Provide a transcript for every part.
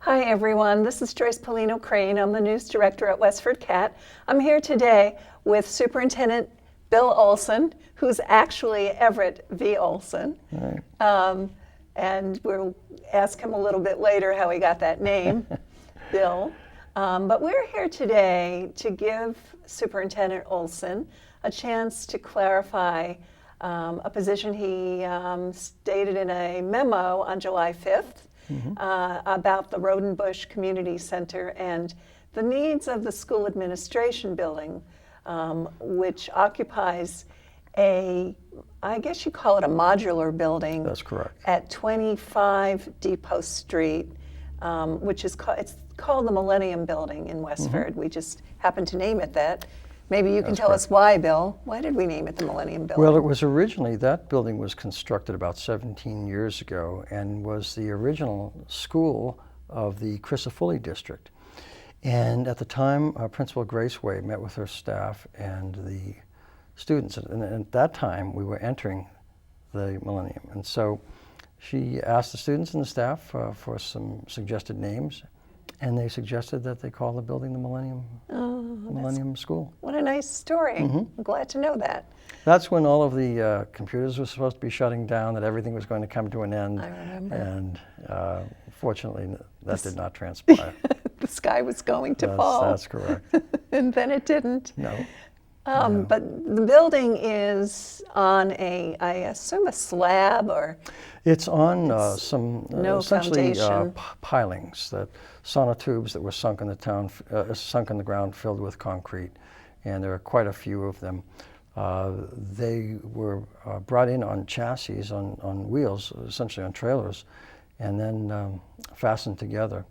Hi everyone, this is Joyce Polino Crane. I'm the news director at Westford Cat. I'm here today with Superintendent Bill Olsen, who's actually Everett V. Olsen. Right. And we'll ask him a little bit later how he got that name, Bill. But we're here today to give Superintendent Olsen a chance to clarify a position he stated in a memo on July 5th about the Roudenbush Community Center and the needs of the school administration building, which occupies I guess you call it a modular building. That's correct. At 25 Depot Street, which is it's called the Millennium Building in Westford. We just happened to name it that. Maybe you can tell us why, Bill. Why did we name it the Millennium Building? Well, it was originally, that building was constructed about 17 years ago and was the original school of the Crisafulli district. And at the time, Principal Grace Way met with her staff and the students. And at that time, we were entering the Millennium. And so she asked the students and the staff for some suggested names. And they suggested that they call the building the Millennium School. What a nice story. I'm glad to know that. That's when all of the computers were supposed to be shutting down, that everything was going to come to an end. I remember. And fortunately, that did not transpire. The sky was going to fall. That's correct. And then it didn't. No. But the building is on I assume a slab or? It's on some no essentially foundation. Pilings, that sonotubes that were sunk in the ground, filled with concrete, and there are quite a few of them. They were brought in on chassis, on wheels, essentially on trailers, and then fastened together.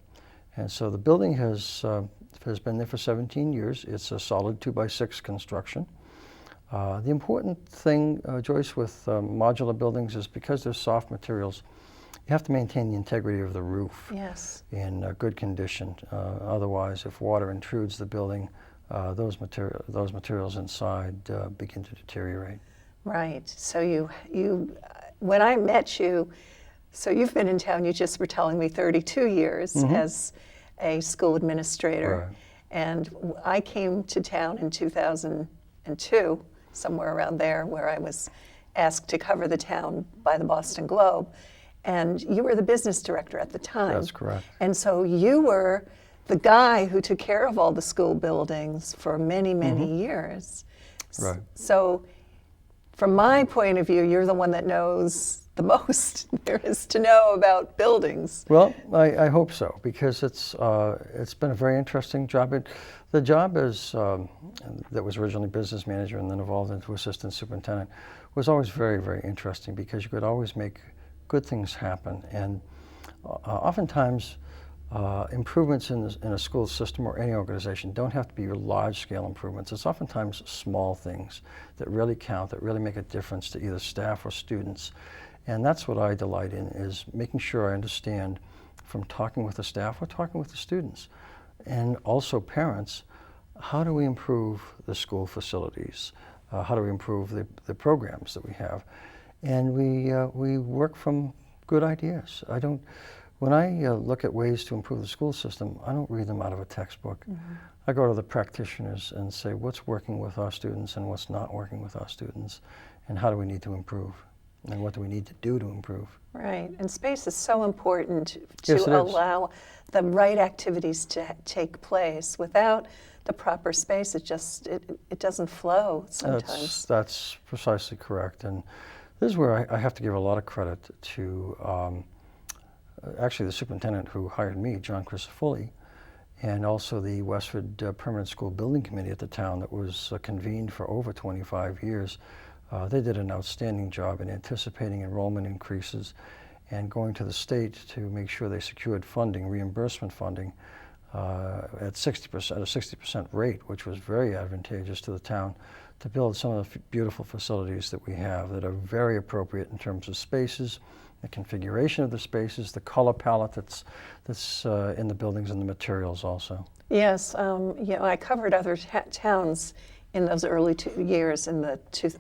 And so the building has been there for 17 years. It's a solid 2x6 construction. The important thing, Joyce, with modular buildings is because they're soft materials, you have to maintain the integrity of the roof in good condition. Otherwise, if water intrudes the building, those materials inside begin to deteriorate. Right. So when I met you, so you've been in town, you just were telling me 32 years as a school administrator. Right. And I came to town in 2002, somewhere around there, where I was asked to cover the town by the Boston Globe. And you were the business director at the time. That's correct. And so you were the guy who took care of all the school buildings for many, many years. Right. So from my point of view, you're the one that knows the most there is to know about buildings. Well, I hope so, because it's been a very interesting job. The job that was originally business manager and then evolved into assistant superintendent was always very, very interesting, because you could always make good things happen. And oftentimes, improvements in a school system or any organization don't have to be your large-scale improvements. It's oftentimes small things that really count, that really make a difference to either staff or students. And that's what I delight in, is making sure I understand, from talking with the staff or talking with the students, and also parents, how do we improve the school facilities? How do we improve the programs that we have? And we work from good ideas. When I look at ways to improve the school system, I don't read them out of a textbook. I go to the practitioners and say, what's working with our students and what's not working with our students, and how do we need to improve? And what do we need to do to improve? Right, and space is so important to allow the right activities to take place. Without the proper space, it doesn't flow sometimes. That's precisely correct. And this is where I have to give a lot of credit to actually the superintendent who hired me, John Crisafulli, and also the Westford Permanent School Building Committee at the town that was convened for over 25 years. They did an outstanding job in anticipating enrollment increases and going to the state to make sure they secured funding, reimbursement funding, at 60%, a 60% rate, which was very advantageous to the town, to build some of the beautiful facilities that we have that are very appropriate in terms of spaces, the configuration of the spaces, the color palette that's in the buildings, and the materials also. Yes, I covered other towns in those early years,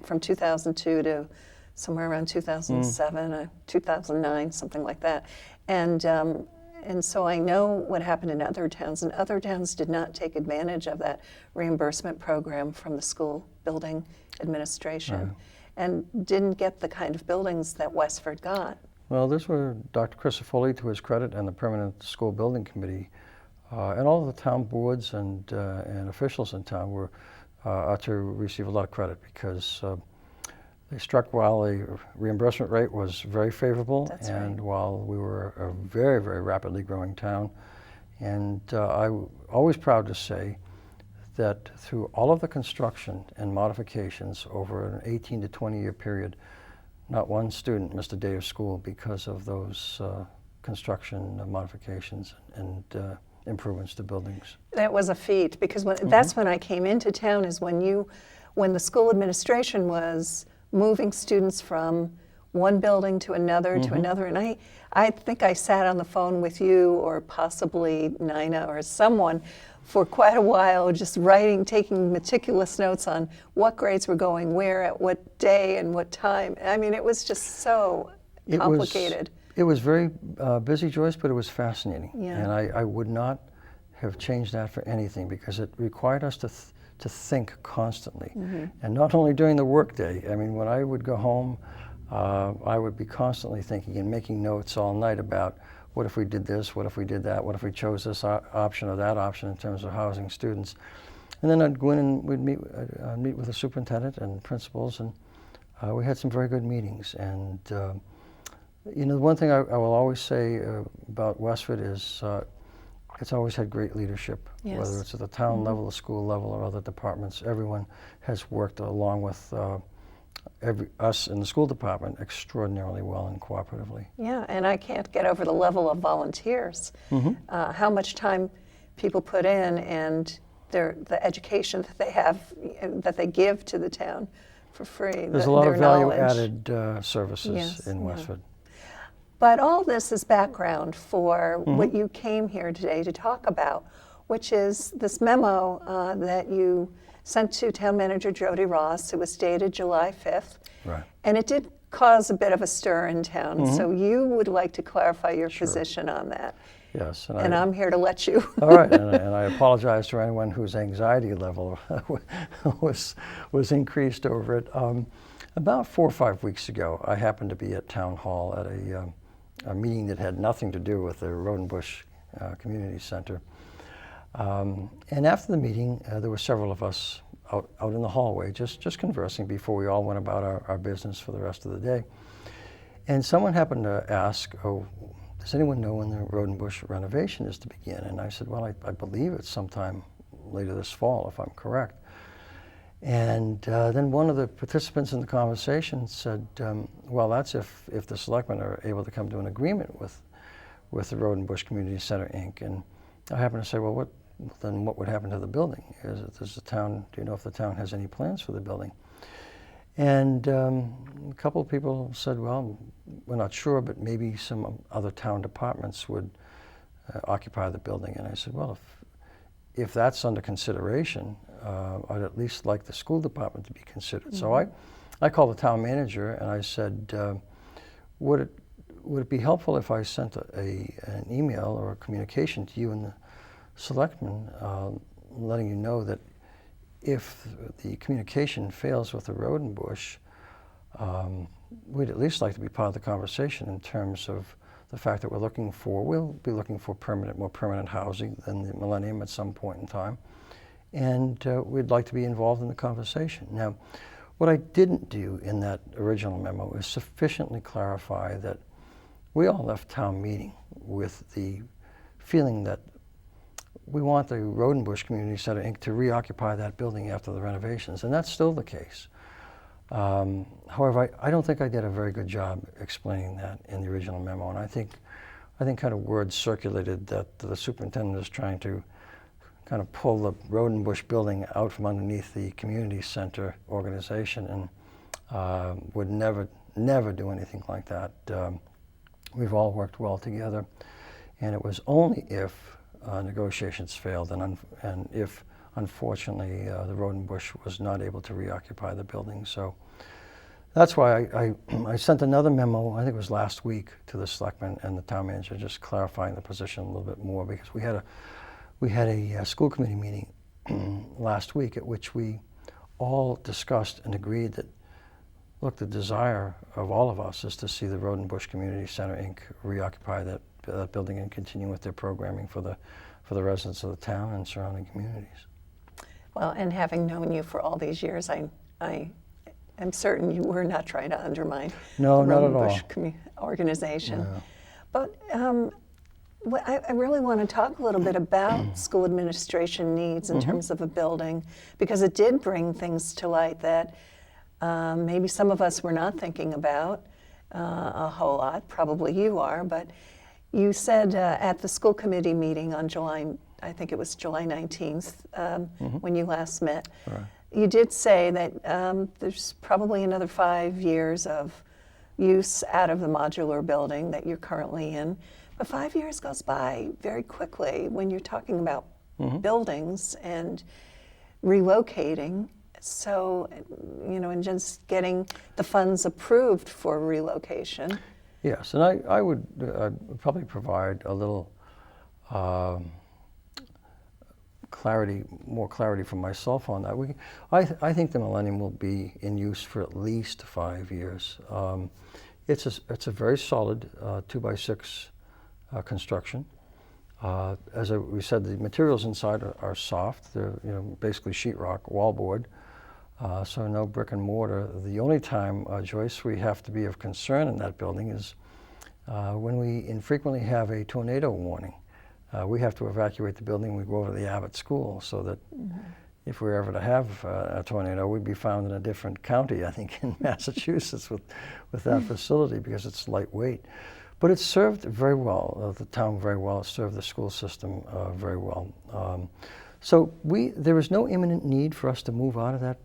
from 2002 to somewhere around 2007, 2009, something like that. And and so I know what happened in other towns, and other towns did not take advantage of that reimbursement program from the school building administration and didn't get the kind of buildings that Westford got. Well, this were Dr. Crisafulli, to his credit, and the Permanent School Building Committee, and all of the town boards and officials in town were to receive a lot of credit because they struck while the reimbursement rate was very favorable. That's and right. while we were a very, very rapidly growing town. And I'm always proud to say that through all of the construction and modifications over an 18 to 20 year period, not one student missed a day of school because of those construction modifications and improvements to buildings. That was a feat because that's when I came into town, is when the school administration was moving students from one building to another and I think I sat on the phone with you or possibly Nina or someone for quite a while, just taking meticulous notes on what grades were going where at what day and what time. I mean, it was just so complicated. It was very busy, Joyce, but it was fascinating. Yeah. And I would not have changed that for anything because it required us to think constantly. And not only during the workday. I mean, when I would go home, I would be constantly thinking and making notes all night about what if we did this, what if we did that, what if we chose this option or that option in terms of housing students. And then I'd go in and we'd meet with the superintendent and principals, and we had some very good meetings. And you know, the one thing I will always say about Westford is it's always had great leadership. Yes. Whether it's at the town level, the school level, or other departments. Everyone has worked along with us in the school department extraordinarily well and cooperatively. Yeah, and I can't get over the level of volunteers, how much time people put in and the education that they have, that they give to the town for free. There's a lot of their knowledge. value-added services Yes, in yeah. Westford. But all this is background for what you came here today to talk about, which is this memo that you sent to Town Manager Jody Ross. It was dated July 5th. Right. And it did cause a bit of a stir in town. So you would like to clarify your position on that. Yes. And I'm here to let you. All right, and I apologize to anyone whose anxiety level was increased over it. About 4 or 5 weeks ago, I happened to be at Town Hall at a meeting that had nothing to do with the Roudenbush Community Center. And after the meeting, there were several of us out in the hallway, just conversing before we all went about our business for the rest of the day. And someone happened to ask, "Oh, does anyone know when the Roudenbush renovation is to begin?" And I said, "Well, I believe it's sometime later this fall, if I'm correct." And then one of the participants in the conversation said, "Well, that's if the selectmen are able to come to an agreement with the Roudenbush Community Center, Inc." And I happened to say, "Well, what would happen to the building? Do you know if the town has any plans for the building?" And a couple of people said, "Well, we're not sure, but maybe some other town departments would occupy the building." And I said, "Well, if that's under consideration, I'd at least like the school department to be considered." So I called the town manager and I said, would it be helpful if I sent an email or a communication to you and the selectmen letting you know that if the communication fails with the Roudenbush, we'd at least like to be part of the conversation in terms of the fact that we'll be looking for more permanent housing than the Millennium at some point in time. And we'd like to be involved in the conversation. Now, what I didn't do in that original memo is sufficiently clarify that we all left town meeting with the feeling that we want the Roudenbush Community Center, Inc. to reoccupy that building after the renovations, and that's still the case. However, I don't think I did a very good job explaining that in the original memo, and I think kind of word circulated that the superintendent is trying to kind of pull the Roudenbush building out from underneath the community center organization, and would never do anything like that. We've all worked well together, and it was only if negotiations failed and if unfortunately the Roudenbush was not able to reoccupy the building. So That's why I sent another memo, I think it was last week, to the selectmen and the town manager, just clarifying the position a little bit more, because we had a school committee meeting last week at which we all discussed and agreed that, look, the desire of all of us is to see the Roudenbush Community Center, Inc. reoccupy that building and continue with their programming for the residents of the town and surrounding communities. Well, and having known you for all these years, I am certain you were not trying to undermine No, the not at Roudenbush organization. No. But I really want to talk a little bit about school administration needs in terms of a building, because it did bring things to light that maybe some of us were not thinking about a whole lot. Probably you are, but you said at the school committee meeting on I think it was July 19th, when you last met, Right. you did say that there's probably another 5 years of use out of the modular building that you're currently in. But 5 years goes by very quickly when you're talking about buildings and relocating. So, and just getting the funds approved for relocation. Yes, and I would probably provide a little more clarity from myself on that. I think the Millennium will be in use for at least 5 years. It's a very solid 2x6 construction. As we said, the materials inside are soft. They're basically sheetrock, wallboard, so no brick and mortar. The only time, Joyce, we have to be of concern in that building is when we infrequently have a tornado warning. We have to evacuate the building. We go over to the Abbott School, so that if we were ever to have a tornado, we'd be found in a different county, I think, in Massachusetts with that facility, because it's lightweight. But it's served very well, the town very well. It served the school system very well. So there is no imminent need for us to move out of that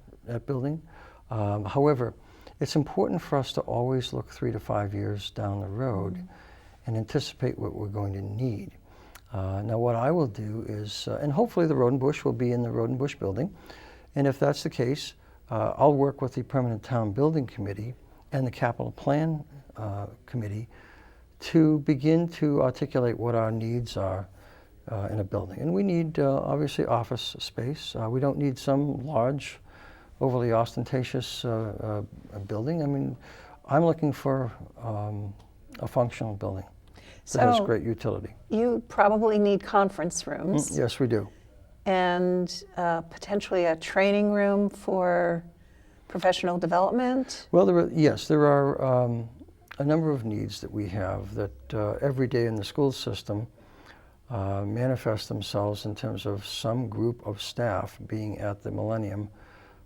building. However, it's important for us to always look 3 to 5 years down the road and anticipate what we're going to need. Now, what I will do is, and hopefully the Roudenbush will be in the Roudenbush building, and if that's the case, I'll work with the Permanent Town Building Committee and the Capital Plan Committee to begin to articulate what our needs are in a building. And we need, obviously, office space. We don't need some large, overly ostentatious building. I mean, I'm looking for a functional building that has great utility. You probably need conference rooms. Yes, we do. And potentially a training room for professional development. Well, there are a number of needs that we have that every day in the school system manifest themselves in terms of some group of staff being at the Millennium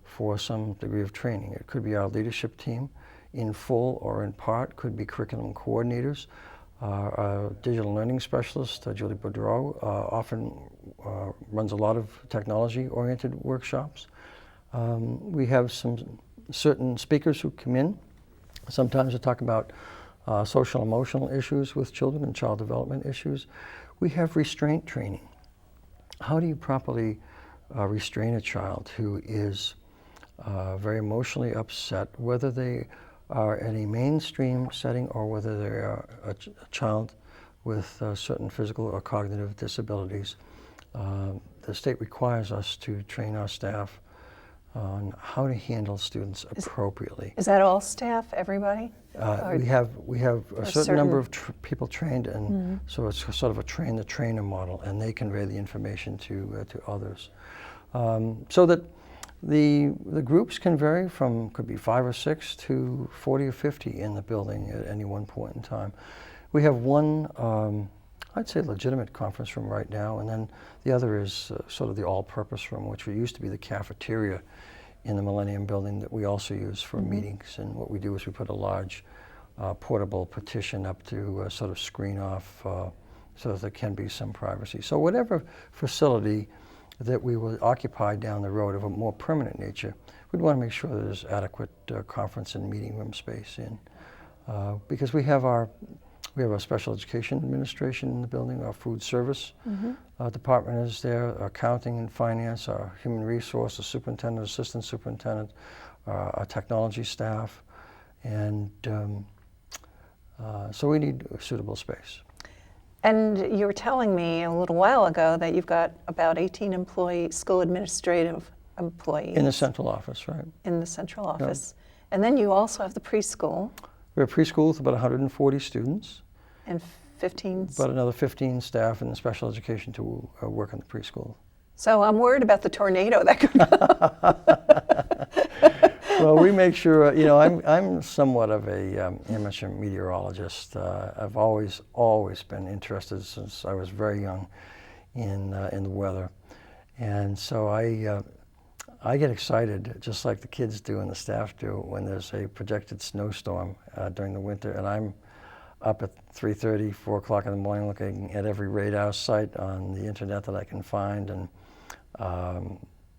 for some degree of training. It could be our leadership team in full or in part, could be curriculum coordinators. Our digital learning specialist, Julie Boudreau, often runs a lot of technology-oriented workshops. We have some certain speakers who come in, sometimes to talk about social emotional issues with children and child development issues. We have restraint training. How do you properly restrain a child who is very emotionally upset, whether they are in a mainstream setting or whether they are a child with certain physical or cognitive disabilities? The state requires us to train our staff on how to handle students appropriately. Is that all staff, everybody? We have a certain number of people trained, and so it's sort of a train-the-trainer model, and they convey the information to others. So that the groups can vary from, could be 5 or 6 to 40 or 50 in the building at any one point in time. We have one, I'd say, legitimate conference room right now, and then the other is sort of the all-purpose room, which used to be the cafeteria in the Millennium Building that we also use for meetings. And what we do is we put a large portable partition up to sort of screen off so that there can be some privacy. So whatever facility that we will occupy down the road of a more permanent nature, we'd want to make sure there's adequate conference and meeting room space in. Because we have our special education administration in the building, our food service department is there, our accounting and finance, our human resources superintendent, assistant superintendent, our technology staff. And so we need a suitable space. And you were telling me a little while ago that you've got about 18 school administrative employees. In the central office, right? In the central office. And then you also have the preschool. We have preschool with about 140 students. And 15. About another 15 staff in the special education to work in the preschool. So I'm worried about the tornado that could Well, we make sure, I'm somewhat of a amateur meteorologist. I've always been interested since I was very young in the weather. And so I get excited, just like the kids do and the staff do, when there's a projected snowstorm during the winter. And I'm up at 3:30, 4 o'clock in the morning looking at every radar site on the internet that I can find, and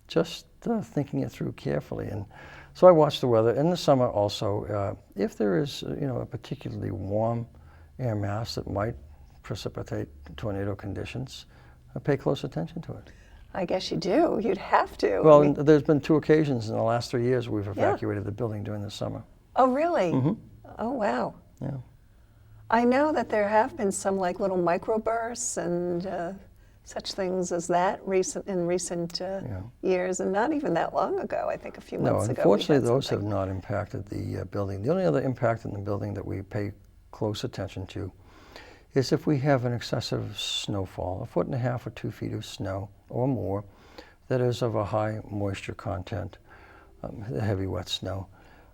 just thinking it through carefully. And so I watch the weather. In the summer also, if there is a particularly warm air mass that might precipitate tornado conditions, I pay close attention to it. I guess you do. You'd have to. Well, there's been 2 occasions in the last 3 years we've evacuated the building during the summer. Oh, really? Mm-hmm. Oh, wow. Yeah. I know that there have been some like little microbursts and such things as that in recent years, and not even that long ago. I think a few months ago. No, unfortunately, those have not impacted the building. The only other impact in the building that we pay close attention to is if we have an excessive snowfall, 1.5 or 2 feet of snow or more, that is of a high moisture content, the heavy wet snow,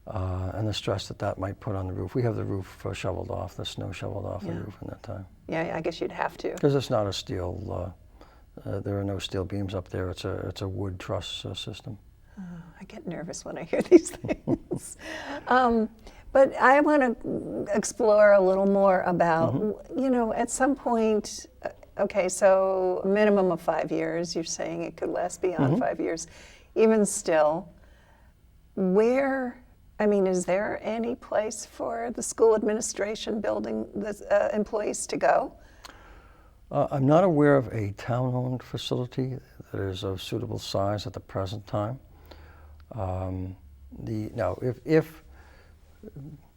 and the stress that might put on the roof. We have the roof shoveled off, the snow shoveled off the roof in that time. Yeah, I guess you'd have to. Because it's not a steel, there are no steel beams up there. It's a wood truss system. I get nervous when I hear these things. But I want to explore a little more about, at some point, okay, so a minimum of 5 years, you're saying it could last beyond 5 years. Even still, is there any place for the school administration building employees to go? I'm not aware of a town-owned facility that is of suitable size at the present time. Now, if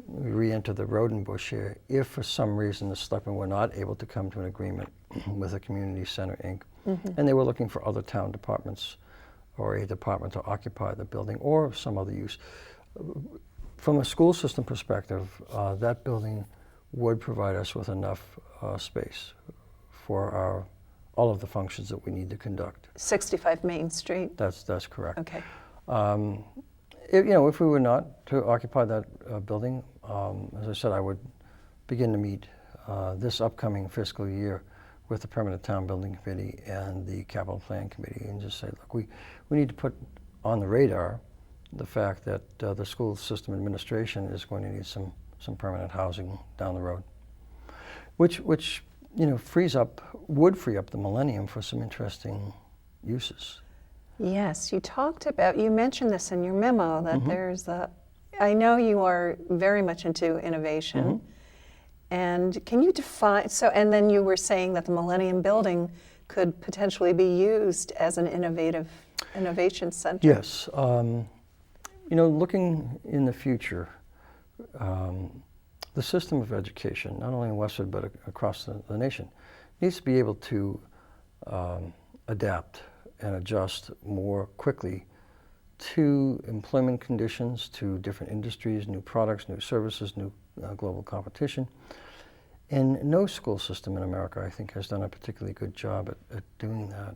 we re-enter the Roudenbush here, if for some reason the selectmen were not able to come to an agreement with the Community Center, Inc., and they were looking for other town departments or a department to occupy the building or some other use, from a school system perspective, that building would provide us with enough space for all of the functions that we need to conduct. 65 Main Street? That's correct. Okay. If we were not to occupy that building, as I said, I would begin to meet this upcoming fiscal year with the Permanent Town Building Committee and the Capital Plan Committee and just say, look, we need to put on the radar the fact that the school system administration is going to need some permanent housing down the road, which would free up the Millennium for some interesting uses. Yes, you mentioned this in your memo that I know you are very much into innovation. And can you define, and then you were saying that the Millennium Building could potentially be used as an innovation center. Yes. Looking in the future, the system of education, not only in Westford but across the nation, needs to be able to adapt and adjust more quickly to employment conditions, to different industries, new products, new services, new global competition. And no school system in America, I think, has done a particularly good job at doing that.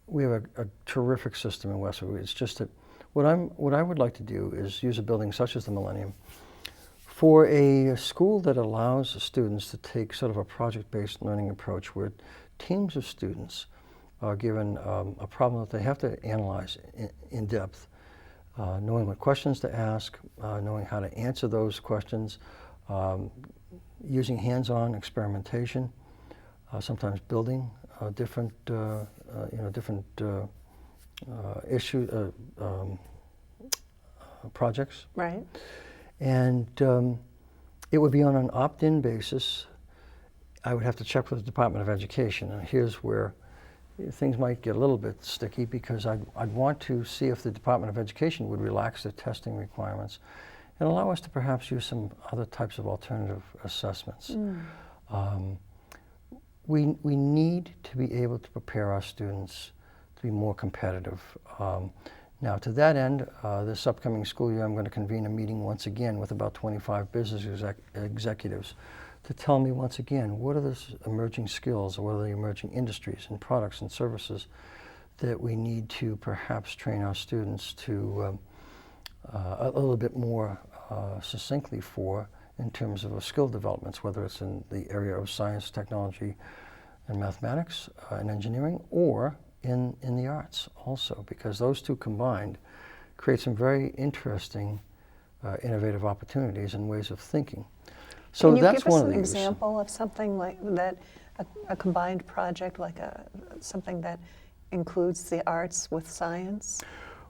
We have a terrific system in Westford. It's just that what I would like to do is use a building such as the Millennium for a school that allows students to take sort of a project-based learning approach where teams of students are given a problem that they have to analyze in depth, knowing what questions to ask, knowing how to answer those questions, using hands-on experimentation, sometimes building different projects. Right. And it would be on an opt-in basis. I would have to check with the Department of Education, and here's where things might get a little bit sticky, because I'd want to see if the Department of Education would relax their testing requirements and allow us to perhaps use some other types of alternative assessments. We need to be able to prepare our students to be more competitive. Now, to that end, this upcoming school year, I'm going to convene a meeting once again with about 25 business executives to tell me once again, what are the emerging skills, or what are the emerging industries and products and services that we need to perhaps train our students to a little bit more succinctly for in terms of skill developments, whether it's in the area of science, technology, and mathematics and engineering, or in the arts also, because those two combined create some very interesting innovative opportunities and ways of thinking. So Can you that's give us one of an the example of something like that, a combined project, like something that includes the arts with science?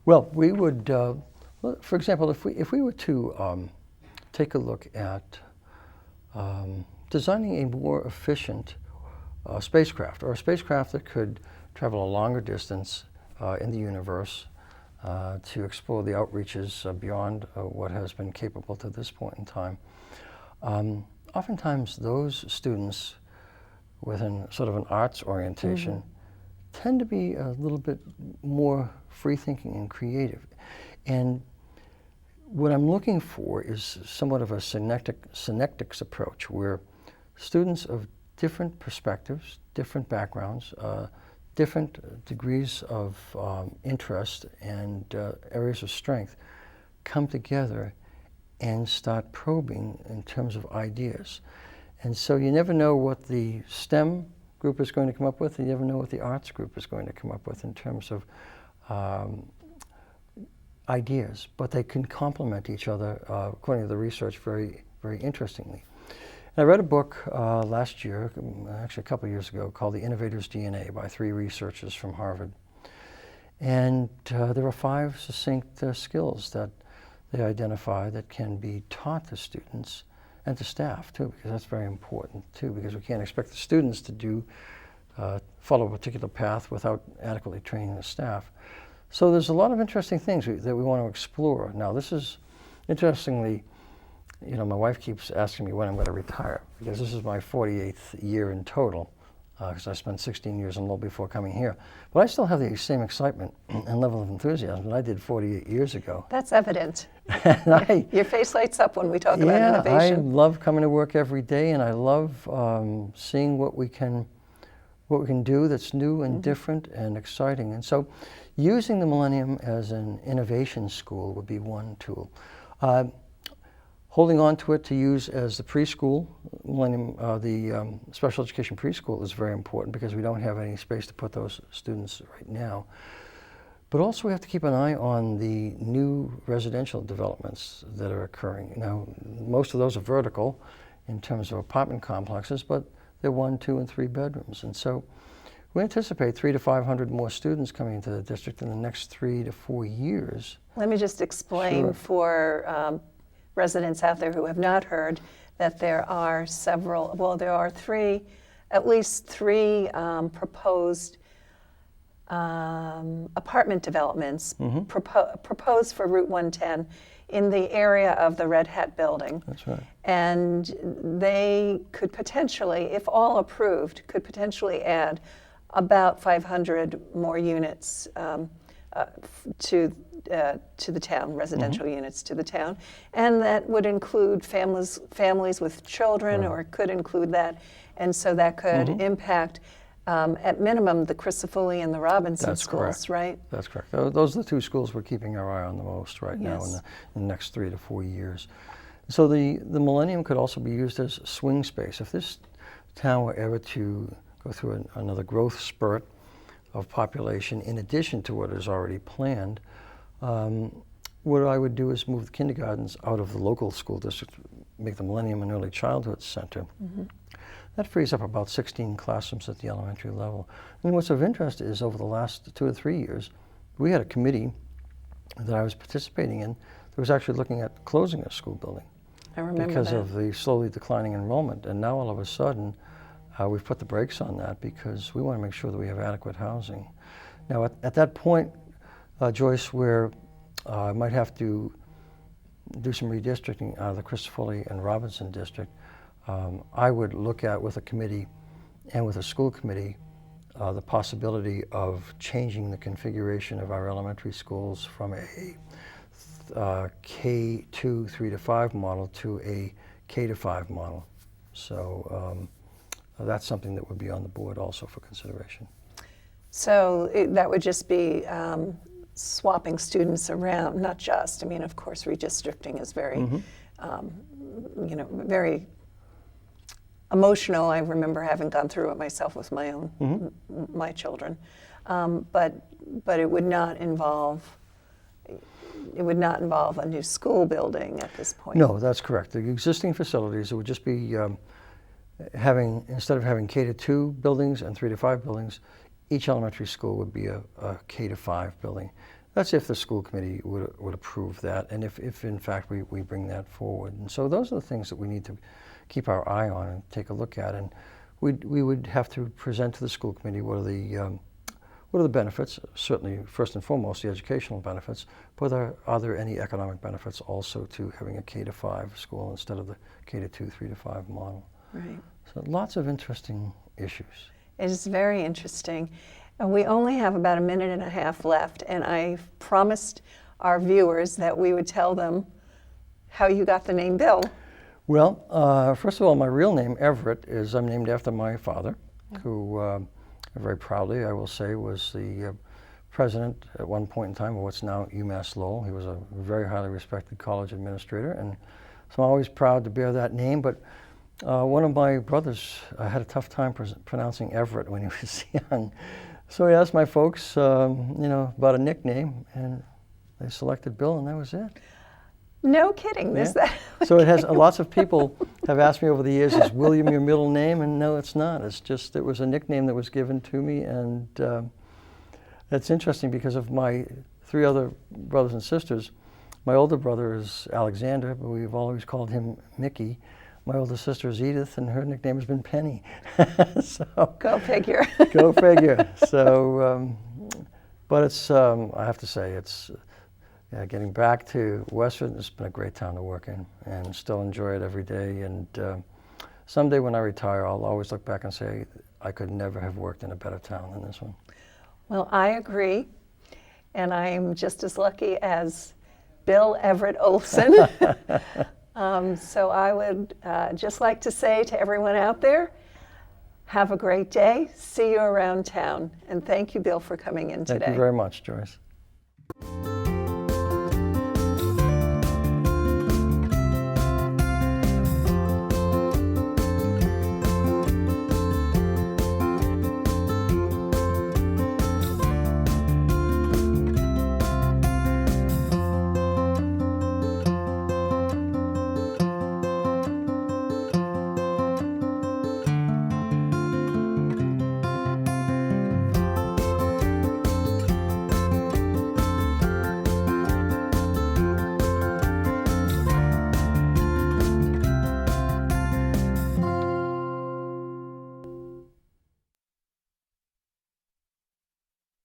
Well, we would, for example, if we were to take a look at designing a more efficient spacecraft, or a spacecraft that could travel a longer distance in the universe to explore the outreaches beyond what has been capable to this point in time. Oftentimes those students with sort of an arts orientation tend to be a little bit more free-thinking and creative. And what I'm looking for is somewhat of a synectics approach, where students of different perspectives, different backgrounds, different degrees of interest and areas of strength come together and start probing in terms of ideas. And so you never know what the STEM group is going to come up with, and you never know what the arts group is going to come up with in terms of ideas, but they can complement each other, according to the research, very, very interestingly. And I read a book last year, actually a couple of years ago, called The Innovators DNA by 3 researchers from Harvard. And there are 5 succinct skills that they identify that can be taught to students and to staff too, because that's very important too, because we can't expect the students to follow a particular path without adequately training the staff. So there's a lot of interesting things that we want to explore. Now, this is, interestingly, you know, my wife keeps asking me when I'm going to retire, because this is my 48th year in total, because I spent 16 years in Lowell before coming here. But I still have the same excitement and level of enthusiasm that I did 48 years ago. That's evident. And Your face lights up when we talk about innovation. I love coming to work every day, and I love seeing what we can do that's new and different and exciting. And so using the Millennium as an innovation school would be one tool. Holding on to it to use as the preschool, Millennium, the special education preschool is very important, because we don't have any space to put those students right now. But also we have to keep an eye on the new residential developments that are occurring. Now, most of those are vertical in terms of apartment complexes, but they're 1, 2, and 3 bedrooms. And so we anticipate 300 to 500 more students coming into the district in the next 3 to 4 years. Let me just explain Sure. for residents out there who have not heard that there are at least three proposed apartment developments proposed for Route 110 in the area of the Red Hat building. That's right. And they could potentially, if all approved, could potentially add about 500 more units to the town, residential units to the town, and that would include families with children, or it could include that, and so that could impact, at minimum, the Crisafulli and the Robinson That's schools, correct. right? That's correct. Those are the 2 schools we're keeping our eye on the most right now in Yes. the next 3 to 4 years. So the Millennium could also be used as swing space. If this town were ever to go through another growth spurt of population in addition to what is already planned, what I would do is move the kindergartens out of the local school district, make the Millennium an early childhood center. That frees up about 16 classrooms at the elementary level. And what's of interest is, over the last 2 or 3 years, we had a committee that I was participating in that was actually looking at closing a school building. I remember because that. of the slowly declining enrollment. And now all of a sudden, we've put the brakes on that, because we want to make sure that we have adequate housing. Now, at that point, Joyce, where I might have to do some redistricting out of the Christopherly and Robinson district, I would look at with a committee and with a school committee the possibility of changing the configuration of our elementary schools from a K2 3 to 5 model to a K to 5 model. So that's something that would be on the board also for consideration. So that would just be swapping students around, not just, I mean, of course, redistricting is very, you know, very emotional. I remember having gone through it myself with my own, my children. But it would not involve, a new school building at this point. No, that's correct. The existing facilities, it would just be having, instead of having K to 2 buildings and 3 to 5 buildings, each elementary school would be a K to 5 building. That's if the school committee would approve that, and if in fact we bring that forward. And so those are the things that we need to keep our eye on and take a look at. And we would have to present to the school committee what are the benefits, certainly first and foremost the educational benefits, but are there any economic benefits also to having a K to 5 school instead of the K to 2, 3 to 5 model. Right. So lots of interesting issues. It is very interesting. And we only have about a minute and a half left, and I promised our viewers that we would tell them how you got the name Bill. Well, first of all, my real name, Everett, I'm named after my father, who very proudly, I will say, was the president at one point in time of what's now UMass Lowell. He was a very highly respected college administrator, and so I'm always proud to bear that name. But one of my brothers had a tough time pronouncing Everett when he was young. So he asked my folks, you know, about a nickname, and they selected Bill, and that was it. No kidding. Yeah. Is that? So it has, lots of people have asked me over the years, is William your middle name? And no, it's not. It's just, it was a nickname that was given to me, and it's interesting because of my 3 other brothers and sisters. My older brother is Alexander, but we've always called him Mickey. My older sister is Edith, and her nickname has been Penny. So Go figure. Go figure. So, but it's, I have to say, it's getting back to Westford. It's been a great town to work in, and still enjoy it every day. And someday when I retire, I'll always look back and say, I could never have worked in a better town than this one. Well, I agree, and I'm just as lucky as Bill Everett Olsen. So I would just like to say to everyone out there, have a great day. See you around town. And thank you, Bill, for coming in today. Thank you very much, Joyce.